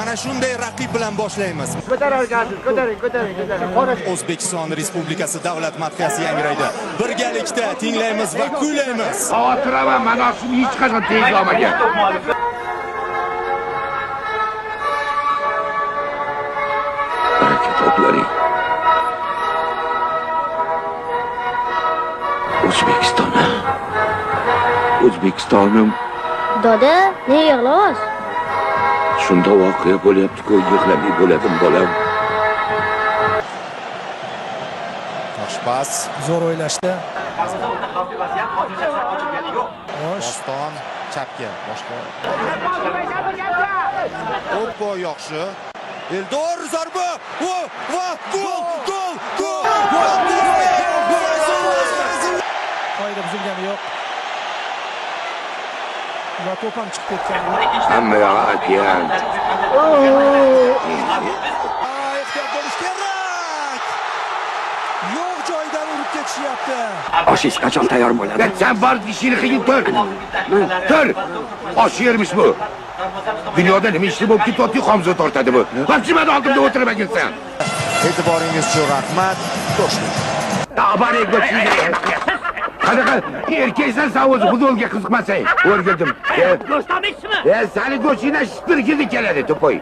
Mana shunday raqib bilan boshlaymiz. O'zbekiston Respublikasi davlat madhiyasi yangraydi. Birgalikda tinglaymiz va kuylaymiz. Xotiraman, mana shuni hech qachon tez olmagan. Baraka toplaylik. O'zbekistonim. Doda, ne yig'layapsiz? Shunda voqea bo'lyapti-ku, yig'lamay bo'ladim bolam. Toshpas Zo'r o'ylashdi. Doston chapga boshqa. Oppo yaxshi. Eldor zarba. Va gol! Qoida buzilgani yo'q. Va to'p ham chiqib ketgan. Hamma yog'i okean. Ehtiyot bo'lish kerak. Yo'q joydan urib ketishyapti. Oshingiz qachon tayyor bo'ladi? Sen bor ishini qilib tur. Tur. Osh yermish bu. Dunyoda nima ishli bo'lib ketyapti, qomza tortadi bu. Vaqtimda oldimda o'tirmagansan. E'tiboringiz uchun rahmat. Ko'rishdik. Tabarik bo'lsin. Qanaqa erkaksan sen o'zi futbolga qiziqmasang. O'rgildim. Do'stamiksizmi? Seni go'shingdan shipirgidi keladi, to'poy.